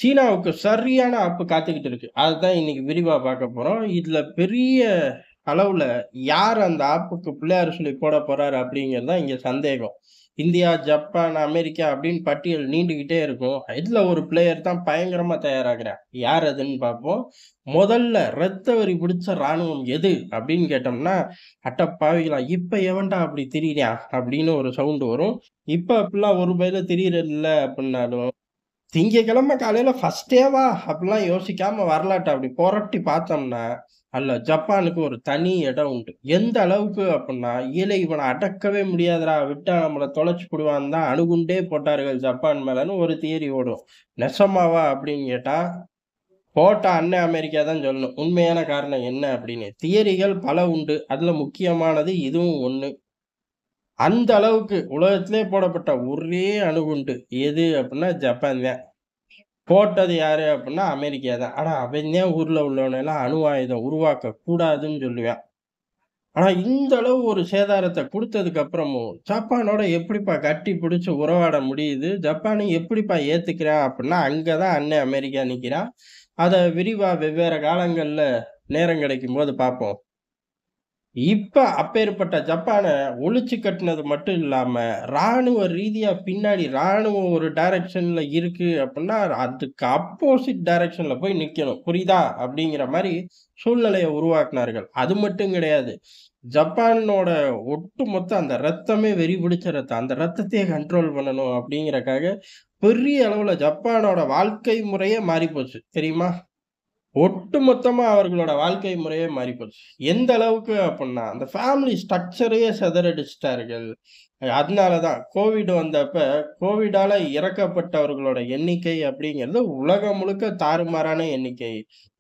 சீனாவுக்கு சரியான ஆப்பு காத்துக்கிட்டு இருக்கு. அதுதான் இன்னைக்கு விரிவா பார்க்க போறோம். இதுல பெரிய அளவுல யார் அந்த ஆப்புக்கு பிள்ளையார் சொல்லி போடப் போறாரு அப்படிங்கிறது தான் இங்க சந்தேகம். இந்தியா, ஜப்பான், அமெரிக்கா அப்படின்னு பட்டியல் நீண்டுகிட்டே இருக்கும். இதுல ஒரு பிளேயர் தான் பயங்கரமா தயாராகுறான். யார் அதுன்னு பார்ப்போம். முதல்ல ரத்த வெறி பிடிச்ச ராணுவம் எது அப்படின்னு கேட்டோம்னா, அட்ட பாவிகளா! இப்ப எவன்டா அப்படி திரியிறான்? அப்படின்னு ஒரு சவுண்ட் வரும். இப்ப அப்படிலாம் ஒரு பயலும் திரியறதில்ல அப்படின்னாலும் திங்கட்கிழமை காலையில ஃபர்ஸ்ட் டேவா அப்படிலாம் யோசிக்காம வரலாற்ற அப்படி புரட்டி பார்த்தோம்னா, அதுல ஜப்பானுக்கு ஒரு தனி இடம் உண்டு. எந்த அளவுக்கு அப்படின்னா, "ஏலே இவன அடக்கவே முடியாதுடா, விட்டா நம்மள தொலைச்சு புடுவான்னு தான் அணுகுண்டே போட்டார்கள் ஜப்பான் மேலன்னு" ஒரு தியரி ஓடும். நெசமாவா அப்படின்னு கேட்டா, போட்ட அண்ணன் அமெரிக்கா தான் சொல்லணும். உண்மையான காரணம் என்ன அப்படின்னு. தியரிகள் பல உண்டு. அதுல முக்கியமானது இதுவும் ஒண்ணு. அந்த அளவுக்கு உலகத்திலே போடப்பட்ட ஒரே அணுகுண்டு எது அப்படின்னா, ஜப்பான் தான். போட்டது யாரு அப்டின்னா, அமெரிக்கா தான். ஆனா, அவன் தான் ஊர்ல உள்ளவனெல்லாம் அணு ஆயுதம் உருவாக்கக் கூடாதுன்னு சொல்லுவான். ஆனா, இந்த அளவு ஒரு சேதாரத்த குடுத்ததுக்கு அப்புறமும், ஜப்பானோட எப்படிப்பா கட்டி பிடிச்சு உறவாட முடியுது? ஜப்பானை எப்படிப்பா ஏத்துக்கிறான் அப்டின்னா, அங்க தான் அண்ணன் அமெரிக்கா நிக்கிறான். அத விரிவா வெவ்வேறு காலங்கள்ல நேரம் கிடைக்கும்போது பார்ப்போம். இப்ப அப்பேற்பட்ட ஜப்பான ஒழிச்சு கட்டுனது மட்டும் இல்லாம, ராணுவ ரீதியா பின்னாடி ராணுவம் ஒரு டைரக்ஷன்ல இருக்கு அப்டின்னா, அதுக்கு அப்போசிட் டைரக்ஷன்ல போய் நிக்கணும். புரியுதா? அப்படிங்கிற மாரி சூழ்நிலைய உருவாக்குனார்கள். அது மட்டும் கிடையாது. ஜப்பானோட ஒட்டுமொத்த அந்த ரத்தமே வெறி பிடிச்ச ரத்தம். அந்த ரத்தத்தையே கண்ட்ரோல் பண்ணணும் அப்படிங்கிறக்காக, பெரிய அளவுல ஜப்பானோட வாழ்க்கை முறையே மாறிப்போச்சு. தெரியுமா? ஒட்டுமொத்தமா அவர்களோட வாழ்க்கை முறையே மாறிப்போச்சு. எந்த அளவுக்கு அப்புட்ன்னா, அந்த ஃபேமிலி ஸ்ட்ரக்சரையே சிதறடிச்சுட்டார்கள். அதனால தான் கோவிட் வந்தப்ப, கோவிடால இறக்கப்பட்டவர்களோட எண்ணிக்கை அப்படிங்கிறது உலகம் முழுக்க தாறுமாறான எண்ணிக்கை.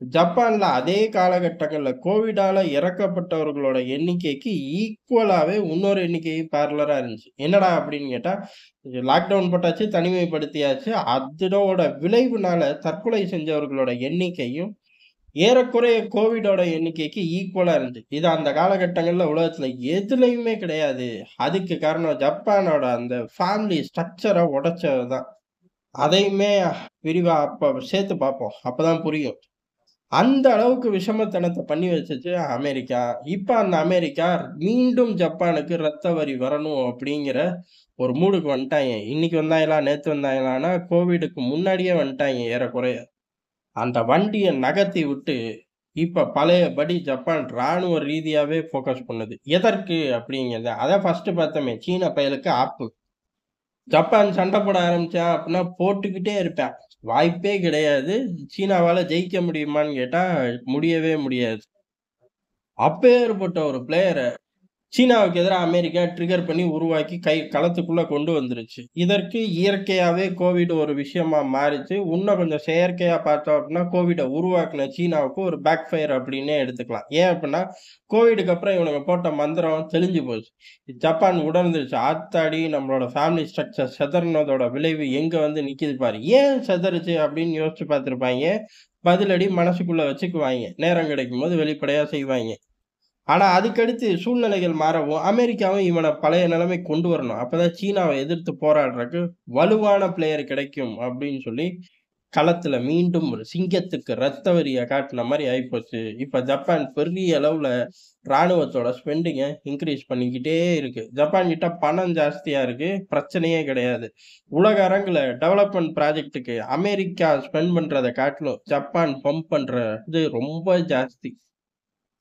ஜப்பான்ல அதே காலகட்டங்கள்ல கோவிடால இறக்கப்பட்டவர்களோட எண்ணிக்கைக்கு ஈக்குவலாவே இன்னொரு எண்ணிக்கையும் பேரலரா இருந்துச்சு. என்னடா அப்படின்னு கேட்டா, லாக்டவுன் போட்டாச்சு, தனிமைப்படுத்தியாச்சு. அதனோட விளைவுனால தற்கொலை செஞ்சவர்களோட எண்ணிக்கையும் ஏறக்குறைய கோவிடோட எண்ணிக்கைக்கு ஈக்குவலா இருந்துச்சு. இது அந்த காலகட்டங்கள்ல உலகத்துல எதுலயுமே கிடையாது. அதுக்கு காரணம் ஜப்பானோட அந்த ஃபேமிலி ஸ்ட்ரக்சர உடைச்சது தான். அதையுமே விரிவா அப்ப சேர்த்து பார்ப்போம். அப்பதான் புரியும். அந்த அளவுக்கு விஷமத்தனத்த பண்ணி வச்சுச்சு அமெரிக்கா. இப்ப அந்த அமெரிக்கா மீண்டும் ஜப்பானுக்கு ரத்த வரி வரணும் அப்படிங்கிற ஒரு மூடுக்கு வந்துட்டாய்ங்க. இன்னைக்கு வந்தாய்ங்களா? நேத்து வந்தாய்ங்களான்னா, கோவிடுக்கு முன்னாடியே வந்துட்டாய்ங்க ஏறக்குறைய. அந்த வண்டிய நகர்த்தி விட்டு, இப்ப பழையபடி ஜப்பான் ராணுவ ரீதியாவே ஃபோக்கஸ் பண்ணுது. எதற்கு அப்படிங்கிறத அதான் ஃபர்ஸ்ட்டு பார்த்தோமே, சீன பயலுக்கு ஆப்பு. ஜப்பான் சண்ட போட ஆரம்பிச்சான் அப்படின்னா, போட்டுக்கிட்டே இருப்பான். வாய்ப்பே கிடையாது. சீனாவால ஜெயிக்க முடியுமான்னு கேட்டா, முடியவே முடியாது. அப்பேற்பட்ட ஒரு பிளேயர சீனாவுக்கு எதிரா அமெரிக்கா ட்ரிகர் பண்ணி உருவாக்கி களத்துக்குள்ள கொண்டு வந்துருச்சு. இதற்கு இயற்கையாவே கோவிட் ஒரு விஷயமா மாறிச்சு. இன்னும் கொஞ்சம் செயற்கையா பார்த்தோம் அப்படின்னா, கோவிட உருவாக்குன சீனாவுக்கு ஒரு பேக் ஃபயர் அப்படின்னே எடுத்துக்கலாம். ஏன் அப்படின்னா, கோவிடுக்கு அப்புறம் இவனுங்க போட்ட மந்திரம் தெளிஞ்சு போச்சு. ஜப்பான் உணர்ந்துருச்சு. ஆத்தாடி நம்மளோட ஃபேமிலி ஸ்ட்ரக்சர் சிதறுனதோட விளைவு எங்க வந்து நிக்குது பாரு. ஏன் சிதறுச்சு அப்படின்னு யோசிச்சு பார்த்திருப்பாய்ங்க. பதிலடி மனசுக்குள்ள வச்சுக்குவாய்ங்க. நேரம் கிடைக்கும்போது வெளிப்படையா செய்வாய்ங்க. ஆனா, அதுக்கடுத்து சூழ்நிலைகள் மாறவும், அமெரிக்காவும் இவன பழைய நிலைமைக்கு கொண்டு வரணும். அப்பதான் சீனாவ எதிர்த்து போராடுறக்கு வலுவான பிளேயர் கிடைக்கும் அப்படின்னு சொல்லி, களத்துல மீண்டும் ஒரு சிங்கத்துக்கு ரத்த வெறிய காட்டுன மாரி ஆயிப்போச்சு. இப்ப ஜப்பான் பெரிய அளவுல ராணுவத்தோட ஸ்பெண்டிங்க இன்கிரீஸ் பண்ணிக்கிட்டே இருக்கு. ஜப்பான் கிட்ட பணம் ஜாஸ்தியா இருக்கு. பிரச்சனையே கிடையாது. உலக அரங்குல டெவலப்மென்ட் ப்ராஜெக்ட்க்கு அமெரிக்கா ஸ்பெண்ட் பண்றத காட்டிலும், ஜப்பான் பம்ப் பண்ற இது ரொம்ப ஜாஸ்தி.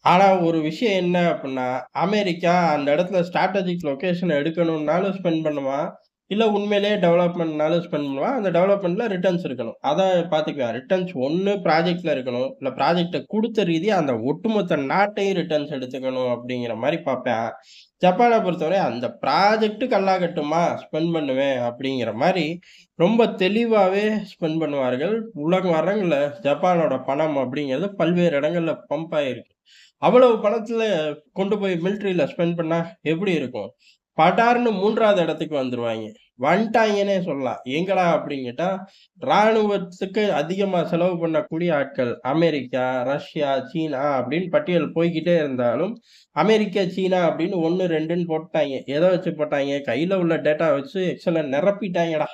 ஆனா, ஒரு விஷயம் என்ன அப்புட்ன்னா, அமெரிக்கா அந்த இடத்துல ஸ்ட்ராட்டஜிக் லொகேஷன் எடுக்கணும்னாலும் ஸ்பெண்ட் பண்ணுவான். இல்ல உண்மையிலேயே டெவலப்மென்ட்னாலும் ஸ்பெண்ட் பண்ணுவான். அந்த டெவலப்மென்ட்ல ரிட்டர்ன்ஸ் இருக்கணும். அத பார்த்துக்குவான். ரிட்டர்ன்ஸ் ஒண்ணு ப்ராஜெக்ட்ல இருக்கணும். இல்ல ப்ராஜெக்ட்ட குடுத்த ரீதியா அந்த ஒட்டுமொத்த நாட்டையும் ரிட்டர்ன்ஸ் எடுத்துக்கணும் அப்படிங்கிற மாரி பார்ப்பான். ஜப்பான பொறுத்தவரை அந்த ப்ராஜெக்ட் கல்லாகட்டுமா ஸ்பெண்ட் பண்ணுவேன் அப்படிங்கிற மாரி ரொம்ப தெளிவாவே ஸ்பெண்ட் பண்ணுவார்கள். உலகம் அரங்குல ஜப்பானோட பணம் அப்படிங்கிறது பல்வேறு இடங்கள்ல பம்ப் ஆயிருக்கு. அவ்வளவு பணத்துல கொண்டு போய் மிலிட்டரில ஸ்பெண்ட் பண்ணா எப்படி இருக்கும்? படார்ன்னு 3வது இடத்துக்கு வந்துருவாய்ங்க. வந்துட்டாய்ங்கன்னே சொல்லலாம். எங்கடா அப்படின்னு கேட்டா, ராணுவத்துக்கு அதிகமா செலவு பண்ணக்கூடிய ஆட்கள். அமெரிக்கா, ரஷ்யா, சீனா அப்படின்னு பட்டியல் போய்க்கிட்டே இருந்தாலும், அமெரிக்கா, சீனா அப்படின்னு 1, 2ன்னு போட்டாய்ங்க. எத வச்சு போட்டாய்ங்க? கையில உள்ள டேட்டா வச்சு எக்ஸெல்ல நிரப்பிட்டாய்ங்கடா.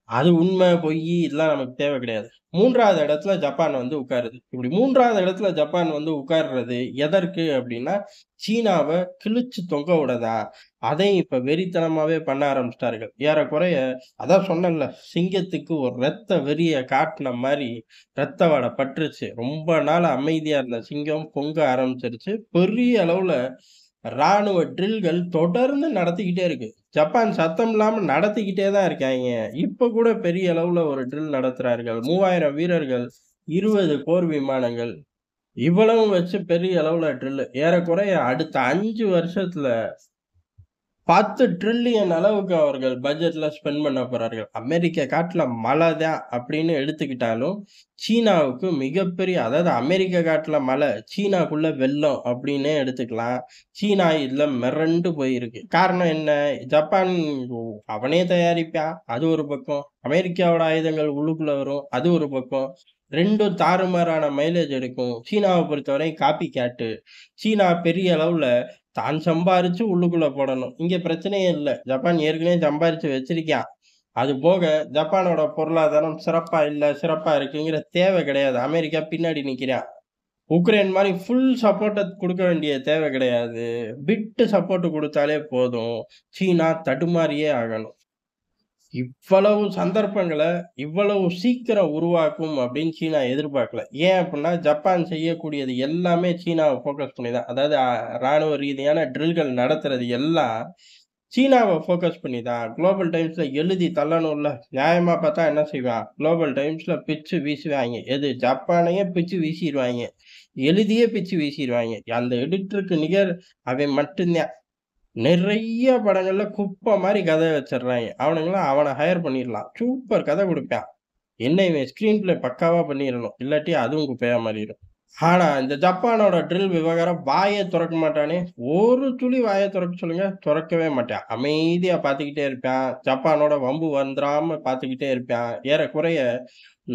அது உண்மை, பொய் இதெல்லாம் நமக்கு தேவை கிடையாது. 3வது இடத்துல ஜப்பான் வந்து உட்காருது. இப்படி 3வது இடத்துல ஜப்பான் வந்து உட்கார்றது எதற்கு அப்படின்னா, சீனாவ கிழிச்சு தொங்க விடதான். அதையும் இப்ப வெறித்தனமாவே பண்ண ஆரம்பிச்சுட்டார்கள். ஏறக்குறைய அதான் சொன்னேன்ல, சிங்கத்துக்கு ஒரு ரத்த வெறிய காட்டுன மாரி ரத்த வாடை பட்டுருச்சு. ரொம்ப நாள் அமைதியா இருந்த சிங்கம் பொங்க ஆரம்பிச்சிருச்சு. பெரிய அளவுல ராணுவ ட்ரில்கள் தொடர்ந்து நடத்திக்கிட்டே இருக்கு. ஜப்பான் சத்தம் இல்லாம நடத்திக்கிட்டே தான் இருக்காய்ங்க. இப்ப கூட பெரிய அளவுல ஒரு ட்ரில் நடத்துறார்கள். 3000 வீரர்கள், 20 போர் விமானங்கள், இவ்வளவும் வச்சு பெரிய அளவுல ட்ரில். ஏறக்குறைய அடுத்த 5 வருஷத்துல 10 டிரில்லியன் அளவுக்கு அவர்கள் பட்ஜெட்ல ஸ்பெண்ட் பண்ண போறார்கள். அமெரிக்க காட்டுல மழை தான் அப்படின்னு எடுத்துக்கிட்டாலும், சீனாவுக்கு மிகப்பெரிய அதாவது அமெரிக்க காட்டுல மழை, சீனாக்குள்ள வெள்ளம் அப்படின்னே எடுத்துக்கலாம். சீனா இதுல மிரண்டு போயிருக்கு. காரணம் என்ன? ஜப்பான் அவனே தயாரிப்பான். அது ஒரு பக்கம். அமெரிக்காவோட ஆயுதங்கள் உள்ளுக்குள்ள வரும். அது ஒரு பக்கம். 2ம் தாறுமாறான மைலேஜ் எடுக்கும். சீனாவ பொறுத்தவரை காப்பி கேட்டு. சீனா பெரிய அளவுல தான் சம்பாரிச்சு உள்ளுக்குள்ள போடணும். இங்க பிரச்சனையே இல்ல. ஜப்பான் ஏற்கனவே சம்பாரிச்சு வச்சிருக்கான். அது போக ஜப்பானோட பொருளாதாரம் சிறப்பா இல்ல, சிறப்பா இருக்குங்கிற தேவை கிடையாது. அமெரிக்கா பின்னாடி நிக்கிறான். உக்ரைன் மாரி ஃபுல் சப்போர்ட்ட குடுக்க வேண்டிய தேவை கிடையாது. பிட் சப்போர்ட் குடுத்தாலே போதும். சீனா தடுமாறியே ஆகணும். இவ்வளவு சந்தர்ப்பங்கள, இவ்வளவு சீக்கிரம் உருவாக்கும் அப்படின்னு சீனா எதிர்பார்க்கல. ஏன் அப்புட்ன்னா, ஜப்பான் செய்யக்கூடியது எல்லாமே சீனாவ ஃபோக்கஸ் பண்ணி தான். அதாவது ராணுவ ரீதியான ட்ரில்கள் நடத்துறது எல்லாம் சீனாவ ஃபோக்கஸ் பண்ணி தான். குளோபல் டைம்ஸ்ல எழுதி தள்ளணும்ல. நியாயமா பார்த்தா என்ன செய்வான்? குளோபல் டைம்ஸ்ல பிச்சு வீசுவாய்ங்க. எது? ஜப்பானையே பிச்சு வீசிருவாய்ங்க. எழுதியே பிச்சு வீசிருவாய்ங்க. அந்த எடிட்டருக்கு நிகர் அவன் மட்டும் தான். நிறைய படங்கள்ல குப்பை மாரி கதை வச்சுடுறாய்ங்க. அவனுங்கலாம் அவன ஹையர் பண்ணிடலாம். சூப்பர் கதை குடுப்பான். என்ன இவன் ஸ்கிரீன் பிளே பக்காவா பண்ணிறணும். இல்லாட்டி அதுவும் குப்பையா மாறிரும். ஆனா, இந்த ஜப்பானோட ட்ரில் விவகாரம் வாயே தொறக்க மாட்டானே! ஒரு துளி வாய தொறக்க சொல்லுங்க, தொறக்கவே மாட்டான். அமைதியா பார்த்துக்கிட்டே இருப்பான். ஜப்பானோட வம்பு வந்துராம பார்த்துக்கிட்டே இருப்பான். ஏறக்குறைய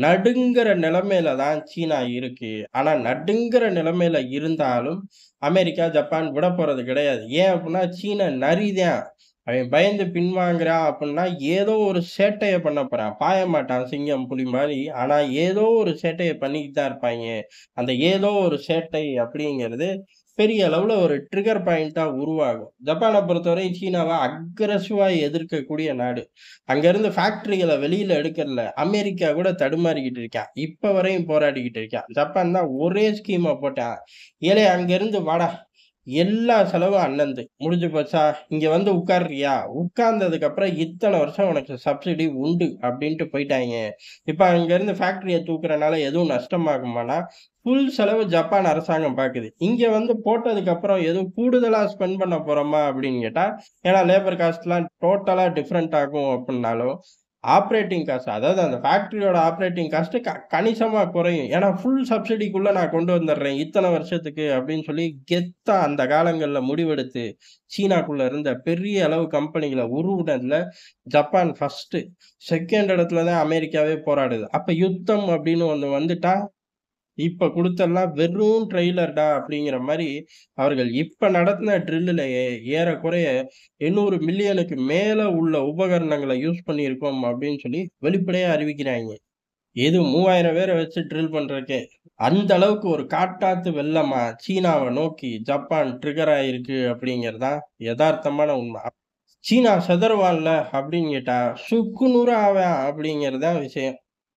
நடுங்குற நிலைமையில தான் சீனா இருக்கு. ஆனா, நடுங்குற நிலைமையில இருந்தாலும், அமெரிக்கா, ஜப்பான் விடப்போறது கிடையாது. ஏன் அப்புட்ன்னா, சீன நரி தான். அவன் பயந்து பின்வாங்குறான் அப்புட்ன்னா, ஏதோ ஒரு சேட்டைய பண்ண போறான். பாய மாட்டான் சிங்கம், புலி மாரி. ஆனா, ஏதோ ஒரு சேட்டைய பண்ணிக்கிட்டு தான் இருப்பாய்ங்க. அந்த ஏதோ ஒரு சேட்டை அப்படிங்கிறது பெரிய அளவுல ஒரு ட்ரிகர் பாயிண்ட்டா உருவாகும். ஜப்பான பொறுத்தவரை சீனாவ அக்ரஸிவா எதிர்க்கக்கூடிய நாடு. அங்கருந்து ஃபேக்டரிகள வெளியில எடுக்கறதுல அமெரிக்கா கூட தடுமாறிக்கிட்டு இருக்கான். இப்ப வரையும் போராடிக்கிட்டு இருக்கான். ஜப்பான் தான் ஒரே ஸ்கீம போட்டான். "ஏலே அங்கருந்து வாடா, எல்லா செலவும் அண்ணன்து. முடிஞ்சு போச்சா? இங்க வந்து உட்கார்றியா? உட்கார்ந்ததுக்கு அப்புறம் இத்தன வருஷம் உனக்கு சப்சிடி உண்டு" அப்படின்ட்டு போயிட்டாய்ங்க. இப்ப அங்கருந்து ஃபேக்டரிய தூக்குறனால எதுவும் நஷ்டமாகுமான்னா, ஃபுல் செலவு ஜப்பான் அரசாங்கம் பாக்குது. இங்க வந்து போட்டதுக்கு அப்புறம் எதுவும் கூடுதலா ஸ்பெண்ட் பண்ண போறோமா அப்படின்னு கேட்டா, ஏன்னா லேபர் காஸ்ட்லாம் டோட்டலா டிஃபரெண்ட் ஆகும் அப்படின்னாலும், ஆப்பரேட்டிங் காஸ்ட் அதாவது அந்த ஃபேக்டரியோட ஆப்பரேட்டிங் காஸ்ட் கணிசமா குறையும். ஏன்னா ஃபுல் சப்சிடிக்குள்ள நான் கொண்டு வந்துடுறேன் இத்தன வருஷத்துக்கு அப்படின்னு சொல்லி கெத்தா அந்த காலங்கள்ல முடிவெடுத்து, சீனாக்குள்ள இருந்த பெரிய அளவு கம்பெனிகள உருவுனதுல ஜப்பான் ஃபர்ஸ்ட்டு. 2ண்ட் இடத்துல தான் அமெரிக்காவே போராடுது. அப்ப யுத்தம் அப்படின்னு ஒண்ணு வந்துட்டா இப்ப குடுத்தெல்லாம் வெறும் ட்ரெய்லர்டா அப்படிங்கிற மாரி, அவர்கள் இப்ப நடத்தின ட்ரில்லுலயே ஏறக்குறைய 800 மில்லியனுக்கு மேல உள்ள உபகரணங்கள யூஸ் பண்ணியிருக்கோம் அப்படின்னு சொல்லி வெளிப்படையா அறிவிக்கிறாய்ங்க. இது 3000 பேர வச்சு ட்ரில் பண்றதுக்கே. அந்த அளவுக்கு ஒரு காட்டாத்து வெள்ளமா சீனாவ நோக்கி ஜப்பான் ட்ரிகர் ஆயிருக்கு அப்படிங்கிறது தான் எதார்த்தமான உண்ம. சீனா சிதறுவான்ல அப்படின்னு கேட்டா, சுக்கு நூறா ஆவான் அப்படிங்கிறது தான் விஷயம்.